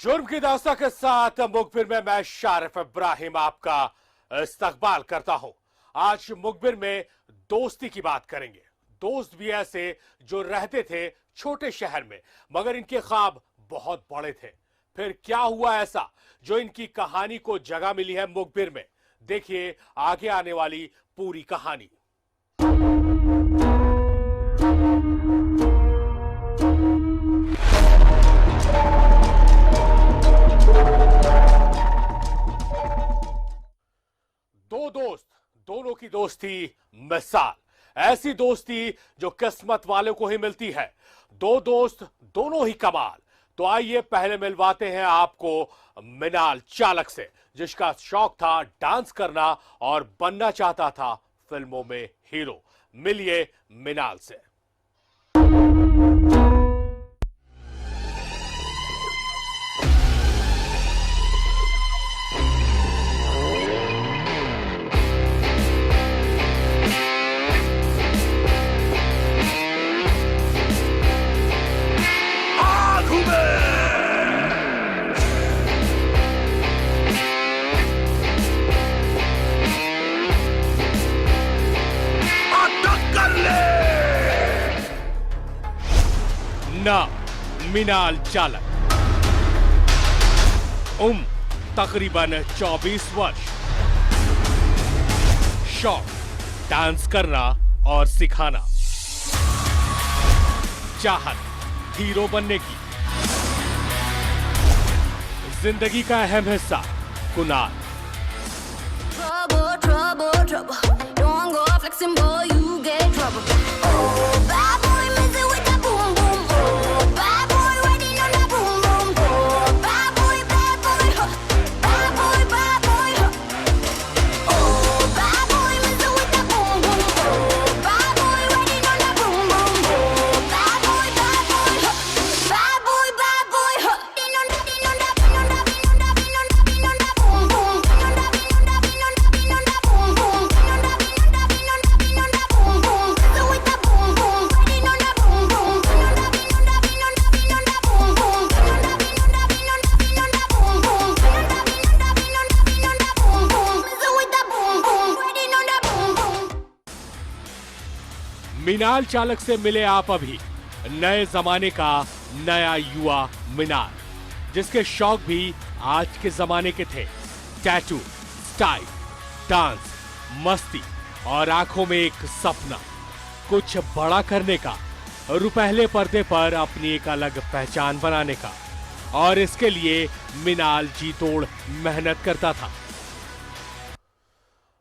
जुर्म की दास्तां के साथ मुखबिर में मैं शारिफ इब्राहिम आपका इस्तकबाल करता हूं। आज मुखबिर में दोस्ती की बात करेंगे। दोस्त भी ऐसे जो रहते थे छोटे शहर में, मगर इनके ख्वाब बहुत बड़े थे। फिर क्या हुआ ऐसा जो इनकी कहानी को जगह मिली है मुखबिर में? देखिए आगे आने वाली पूरी कहानी। दो दोस्त, दोनों की दोस्ती मिसाल, ऐसी दोस्ती जो किस्मत वालों को ही मिलती है। दो दोस्त, दोनों ही कमाल। तो आइए पहले मिलवाते हैं आपको मिनाल चालक से, जिसका शौक था डांस करना और बनना चाहता था फिल्मों में हीरो। मिलिए मिनाल से। नाम मिनाल चालक, उम्र तकरीबन 24 वर्ष, शौक डांस करना और सिखाना, चाहत हीरो बनने की, जिंदगी का अहम हिस्सा कुनाल। मिनाल चालक से मिले आप अभी, नए जमाने का नया युवा मिनाल, जिसके शौक भी आज के जमाने के थे। टैटू, स्टाइल, डांस, मस्ती और आंखों में एक सपना, कुछ बड़ा करने का, रुपहले पर्दे पर अपनी एक अलग पहचान बनाने का। और इसके लिए मिनाल जी तोड़ मेहनत करता था।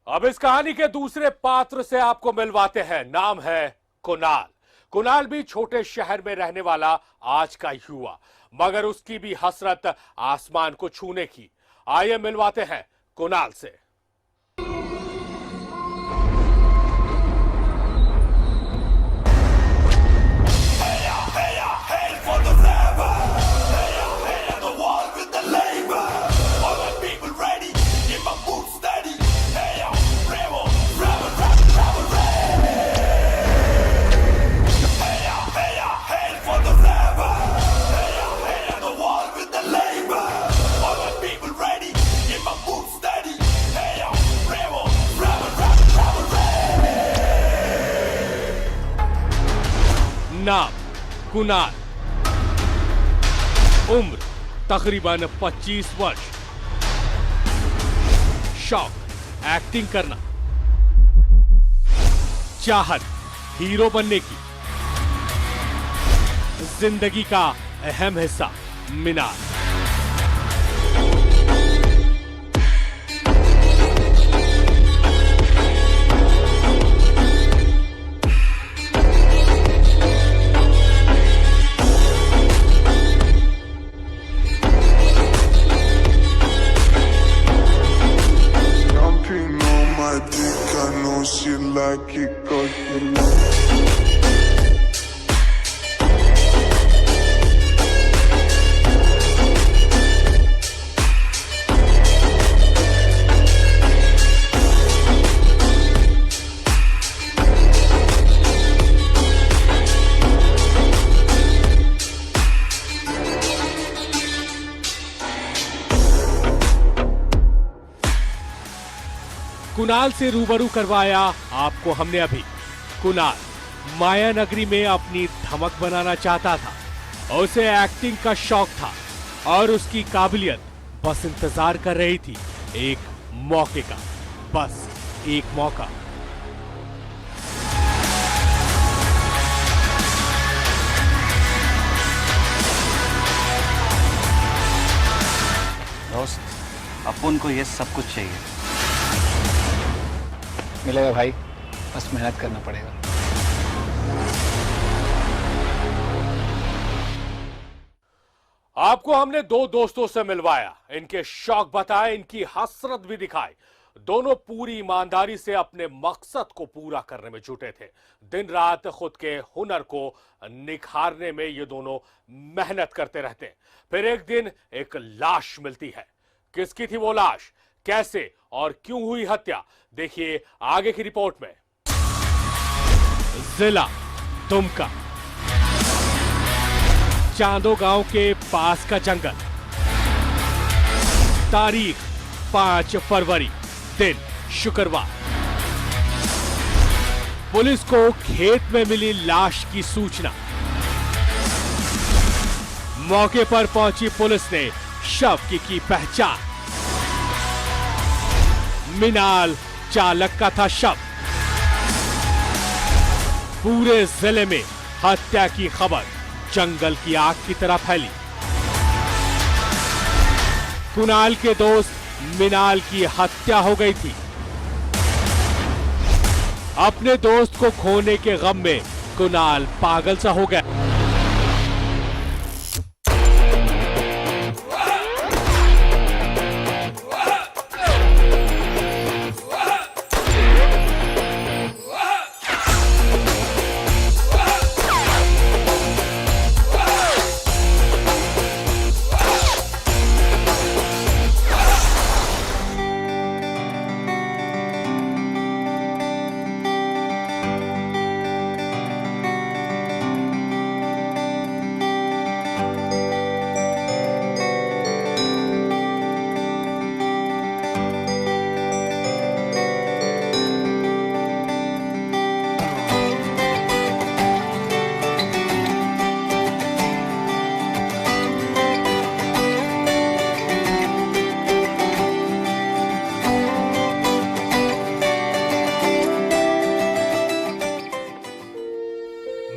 अब इस कहानी के दूसरे पात्र से आपको मिलवाते हैं। नाम है कुनाल। कुनाल भी छोटे शहर में रहने वाला आज का युवा, मगर उसकी भी हसरत आसमान को छूने की। आइए मिलवाते हैं कुनाल से। नाम कुनाल, उम्र तकरीबन 25 वर्ष, शौक एक्टिंग करना, चाहत हीरो बनने की, जिंदगी का अहम हिस्सा मिनाल। She like it 'cause you love Kunal से रूबरू करवाया आपको हमने अभी। कुणाल माया नगरी में अपनी धमक बनाना चाहता था। उसे एक्टिंग का शौक था और उसकी काबिलियत बस इंतजार कर रही थी एक मौके का, बस एक मौका। दोस्त, अपन को ये सब कुछ चाहिए। मिलेगा भाई, बस मेहनत करना पड़ेगा। आपको हमने दो दोस्तों से मिलवाया, इनके शौक बताए, इनकी हसरत भी दिखाई। दोनों पूरी ईमानदारी से अपने मकसद को पूरा करने में जुटे थे। दिन रात खुद के हुनर को निखारने में ये दोनों मेहनत करते रहते। फिर एक दिन एक लाश मिलती है। किसकी थी वो लाश, कैसे और क्यों हुई हत्या, देखिए आगे की रिपोर्ट में। जिला दुमका, चांदो गांव के पास का जंगल। तारीख 5 फरवरी, दिन शुक्रवार। पुलिस को खेत में मिली लाश की सूचना। मौके पर पहुंची पुलिस ने शव की पहचान। मिनाल चालक का था शव। पूरे जिले में हत्या की खबर जंगल की आग की तरह फैली। कुणाल के दोस्त मिनाल की हत्या हो गई थी। अपने दोस्त को खोने के गम में कुणाल पागल सा हो गया।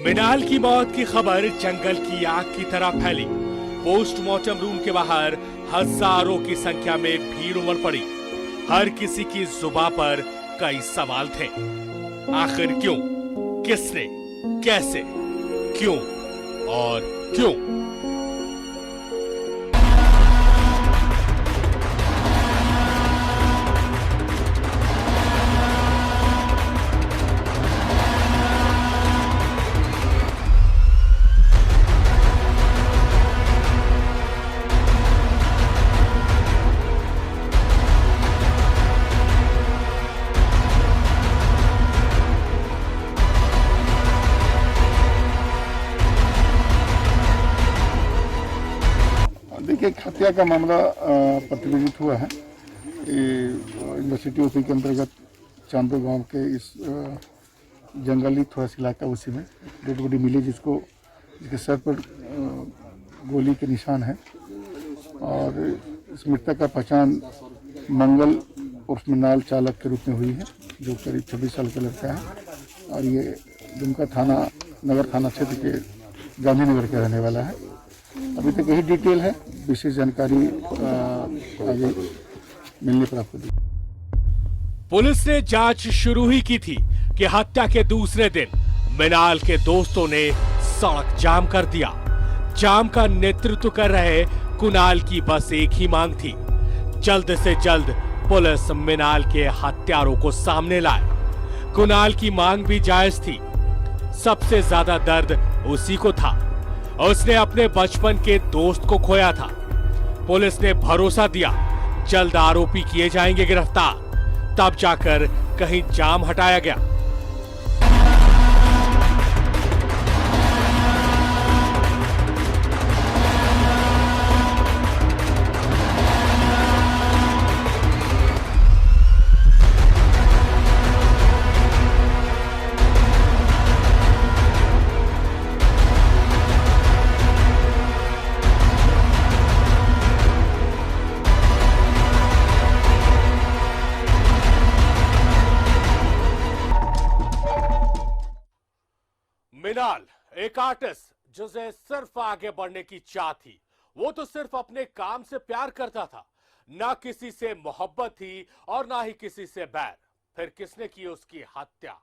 मिनाल की मौत की खबर जंगल की आग की तरह फैली। पोस्टमार्टम रूम के बाहर हजारों की संख्या में भीड़ उमड़ पड़ी। हर किसी की जुबान पर कई सवाल थे। आखिर क्यों, किसने, कैसे, क्यों और क्यों? देखिए, एक हत्या का मामला प्रतिबंधित हुआ है। यूनिवर्सिटी ओपी के अंतर्गत चांदो गांव के इस जंगली थोड़ा सा इलाका, उसी में डेड बॉडी मिली, जिसके सर पर गोली के निशान है। और इस मृतक का पहचान मंगल उर्फ मिनाल चालक के रूप में हुई है, जो करीब 26 साल का लड़का है और ये दुमका थाना, नगर थाना क्षेत्र के गांधीनगर का रहने वाला है। अभी तक यही डिटेल है, विशेष जानकारी आगे मिलने पर आपको दी। पुलिस ने जांच शुरू ही की थी कि हत्या के दूसरे दिन मिनाल के दोस्तों ने सड़क जाम कर दिया। जाम का नेतृत्व कर रहे कुणाल की बस एक ही मांग थी, जल्द से जल्द पुलिस मिनाल के हत्यारों को सामने लाए। कुणाल की मांग भी जायज थी। सबसे ज्यादा दर्द उसी को था। उसने अपने बचपन के दोस्त को खोया था। पुलिस ने भरोसा दिया जल्द आरोपी किए जाएंगे गिरफ्तार। तब जाकर कहीं जाम हटाया गया। एक आर्टिस्ट जिसे सिर्फ आगे बढ़ने की चाह थी, वो तो सिर्फ अपने काम से प्यार करता था, ना किसी से मोहब्बत थी और ना ही किसी से बैर। फिर किसने की उसकी हत्या?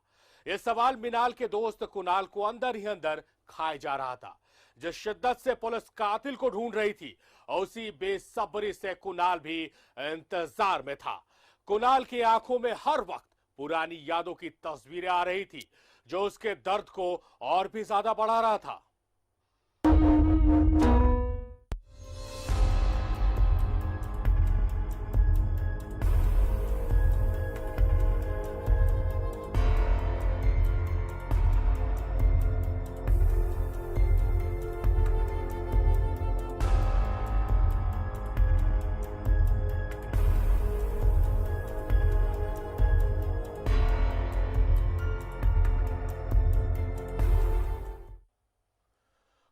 यह सवाल मिनाल के दोस्त कुणाल को अंदर ही अंदर खाए जा रहा था। जिस शिद्दत से पुलिस कातिल को ढूंढ रही थी, उसी बेसब्री से कुणाल भी इंतजार में था। कुणाल की आंखों में हर वक्त पुरानी यादों की तस्वीरें आ रही थी, जो उसके दर्द को और भी ज्यादा बढ़ा रहा था।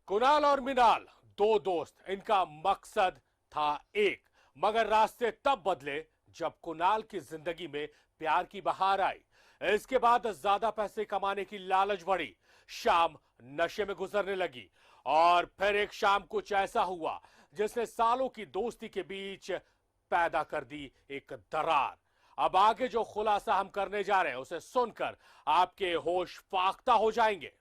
कुणाल और मिनाल दो दोस्त, इनका मकसद था एक, मगर रास्ते तब बदले जब कुणाल की जिंदगी में प्यार की बहार आई। इसके बाद ज्यादा पैसे कमाने की लालच बढ़ी, शाम नशे में गुजरने लगी और फिर एक शाम कुछ ऐसा हुआ जिसने सालों की दोस्ती के बीच पैदा कर दी एक दरार। अब आगे जो खुलासा हम करने जा रहे हैं उसे सुनकर आपके होश फाख्ता हो जाएंगे।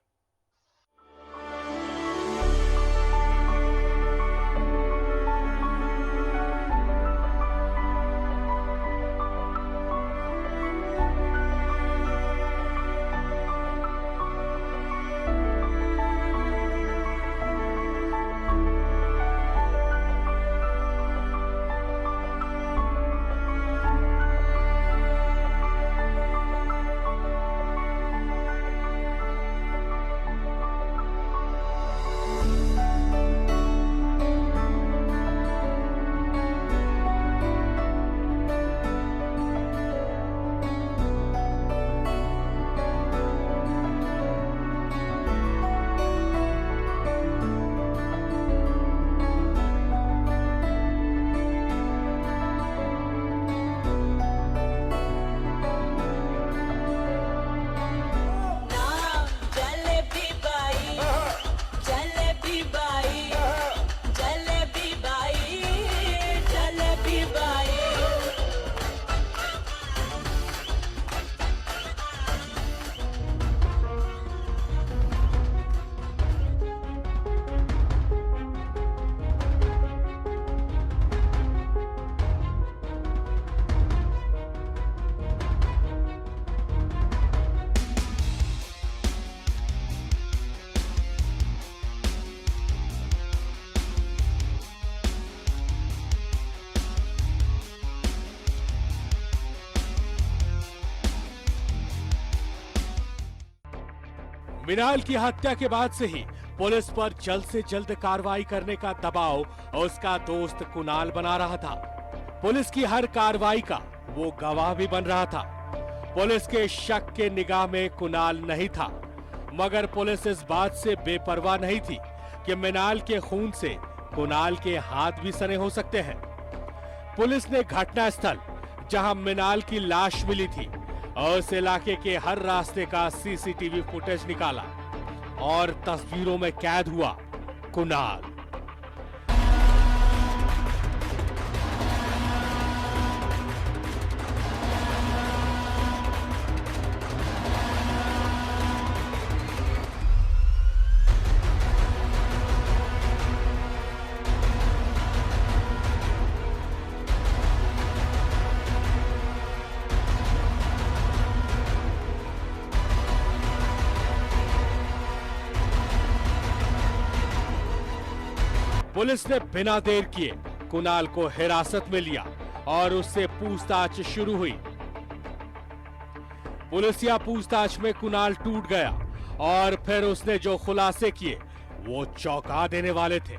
मिनाल की हत्या के बाद से ही पुलिस पर जल्द से जल्द कार्रवाई करने का दबाव उसका दोस्त कुणाल बना रहा था। पुलिस की हर कार्रवाई का वो गवाह भी बन रहा था। पुलिस के शक के निगाह में कुणाल नहीं था, मगर पुलिस इस बात से बेपरवाह नहीं थी कि मिनाल के खून से कुणाल के हाथ भी सने हो सकते हैं। पुलिस ने घटनास्थल जहां मिनाल की लाश मिली थी और उस इलाके के हर रास्ते का सीसीटीवी फुटेज निकाला और तस्वीरों में कैद हुआ कुणाल। पुलिस ने बिना देर किए कुणाल को हिरासत में लिया और उससे पूछताछ शुरू हुई। पुलिसिया पूछताछ में कुणाल टूट गया और फिर उसने जो खुलासे किए वो चौंका देने वाले थे।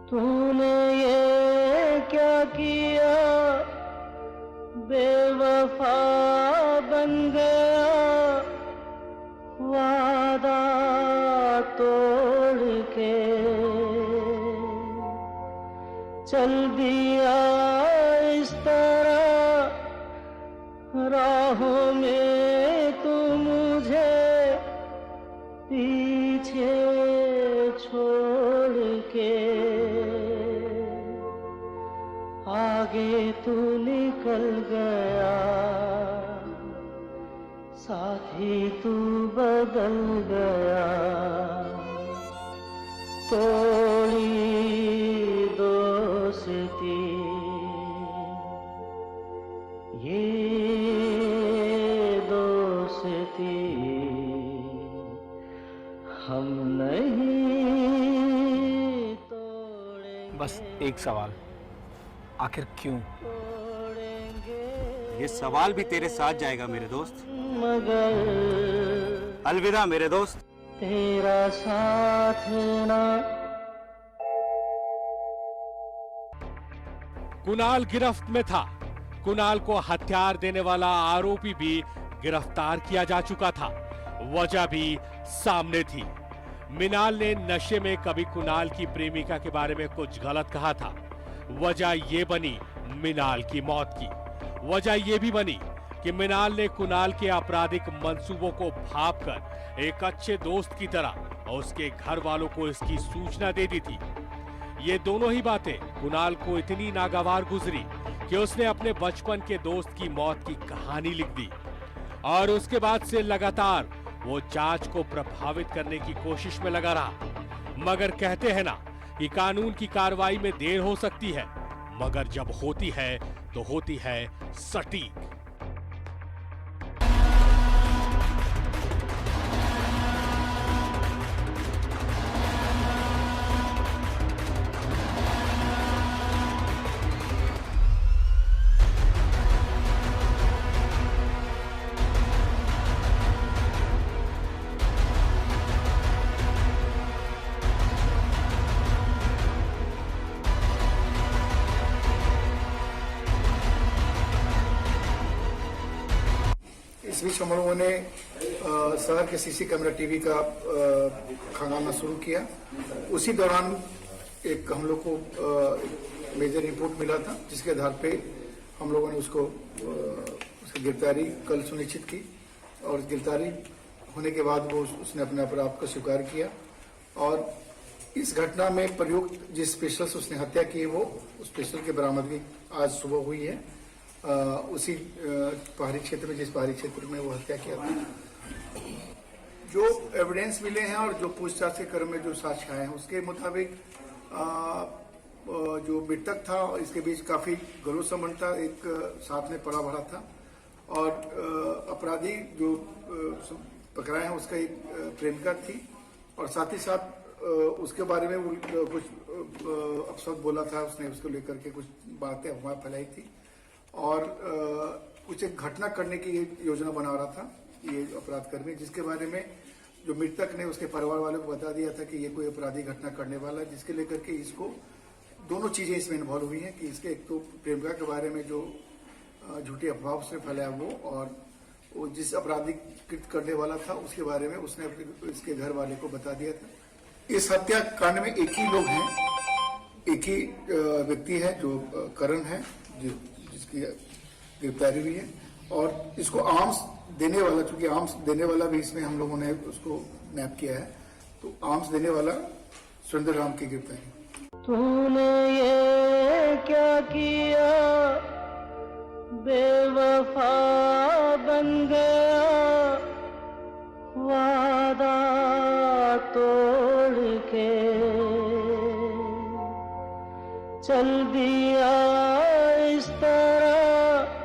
तूने ये क्या किया, बेवफा बन गया, वादा तोड़ के चल दिया इस तरह, राहों में तू मुझे छोड़ के आगे तू निकल गया, साथी तू बदल गया, तोड़ी दोस्ती ये दोस्ती हम नहीं तोड़ेंगे। बस एक सवाल, आखिर क्यों? ये सवाल भी तेरे साथ जाएगा मेरे दोस्त। मगर अलविदा मेरे दोस्त। तेरा साथ ना। कुणाल गिरफ्त में था। कुणाल को हथियार देने वाला आरोपी भी गिरफ्तार किया जा चुका था। वजह भी सामने थी। मिनाल ने नशे में कभी कुणाल की प्रेमिका के बारे में कुछ गलत कहा था। वजह ये बनी मिनाल की मौत की। वजह ये भी बनी कि मिनाल ने कुणाल के आपराधिक मंसूबों को भांपकर एक अच्छे दोस्त की तरह उसके घर वालों को इसकी सूचना दे दी थी। ये दोनों ही बातें कुणाल को इतनी नागवार गुजरी कि उसने अपने बचपन के दोस्त की मौत की कहानी लिख दी और उसके बाद से लगातार वो जांच को प्रभावित करने की कोशिश में लगा रहा। मगर कहते हैं ना कि कानून की कार्रवाई में देर हो सकती है, मगर जब होती है तो होती है सटीक। इस बीच हम लोगों ने शहर के सीसी कैमरा टीवी का खंगालना शुरू किया। उसी दौरान एक हम लोग को मेजर रिपोर्ट मिला था, जिसके आधार पे हम लोगों ने उसकी गिरफ्तारी कल सुनिश्चित की और गिरफ्तारी होने के बाद वो उसने अपने अपराध को स्वीकार किया और इस घटना में प्रयुक्त जिस पिस्टल से उसने हत्या की वो उस पिस्टल की बरामदगी आज सुबह हुई है। उसी पहाड़ी क्षेत्र में, जिस पहाड़ी क्षेत्र में वो हत्या किया था। जो एविडेंस मिले हैं और जो पूछताछ के क्रम में जो साक्ष्य आए हैं उसके मुताबिक जो मृतक था और इसके बीच काफी गहरा संबंध था, एक साथ में पड़ा बढ़ा था और अपराधी जो पकड़ाए हैं उसका एक प्रेमिका थी और साथ ही साथ उसके बारे में वो कुछ अपशब्द बोला था, उसने उसको लेकर के कुछ बातें अफवाह फैलाई थी और कुछ एक घटना करने की योजना बना रहा था ये अपराधकर्मी, जिसके बारे में जो मृतक ने उसके परिवार वालों को बता दिया था कि ये कोई अपराधी घटना करने वाला है, जिसके लेकर के इसको दोनों चीजें इसमें इन्वॉल्व हुई हैं कि इसके एक तो प्रेमिका के बारे में जो झूठी अफवाह उसने फैलाया वो जिस अपराधी कृत करने वाला था उसके बारे में उसने इसके घर वाले को बता दिया था। इस हत्याकांड में एक ही लोग हैं, एक ही व्यक्ति है जो करण है जिसकी गिरफ्तारी हुई है और इसको आर्म्स देने वाला, चूंकि आर्म्स देने वाला भी इसमें हम लोगों ने उसको मैप किया है, तो आर्म्स देने वाला सुरेंद्र राम की गिरफ्तारी। तूने ये क्या किया, बेवफा बन गया, वादा तोड़ के चल दिया इस तरह,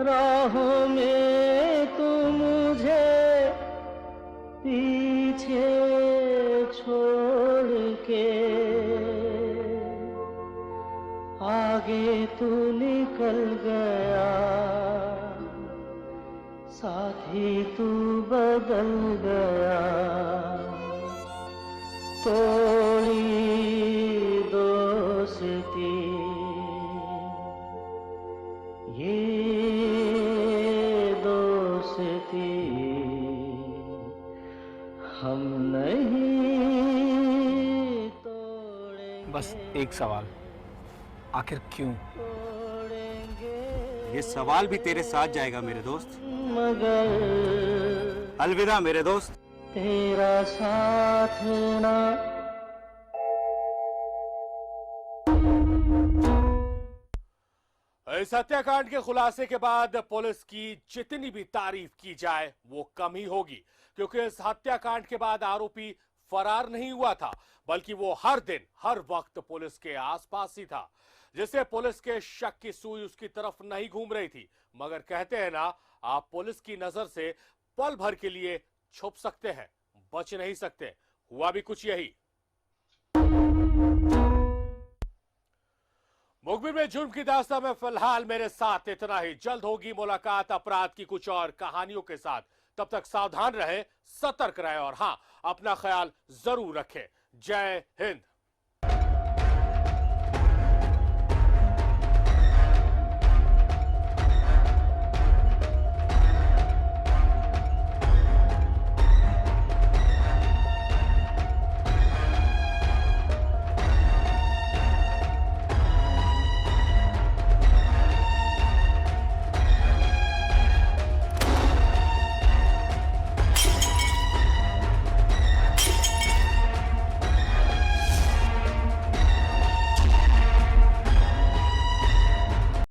राहों में तू मुझे पीछे छोड़ के आगे तू निकल गया, साथी तू बदल गया, तोड़ी दोस्ती ये दोस्ती हम नहीं तोड़ेंगे। बस एक सवाल, आखिर क्यों? ये सवाल भी तेरे साथ जाएगा मेरे दोस्त। मगर अलविदा मेरे दोस्त। तेरा साथ ना। इस हत्याकांड के खुलासे के बाद पुलिस की जितनी भी तारीफ की जाए वो कम ही होगी, क्योंकि इस हत्याकांड के बाद आरोपी फरार नहीं हुआ था, बल्कि वो हर दिन हर वक्त पुलिस के आसपास ही था, जिससे पुलिस के शक की सुई उसकी तरफ नहीं घूम रही थी। मगर कहते हैं ना, आप पुलिस की नजर से पल भर के लिए छुप सकते हैं, बच नहीं सकते। हुआ भी कुछ यही। मुखबिर में जुर्म की दास्तां में फिलहाल मेरे साथ इतना ही। जल्द होगी मुलाकात अपराध की कुछ और कहानियों के साथ। तब तक सावधान रहें, सतर्क रहें और हां, अपना ख्याल जरूर रखें। जय हिंद।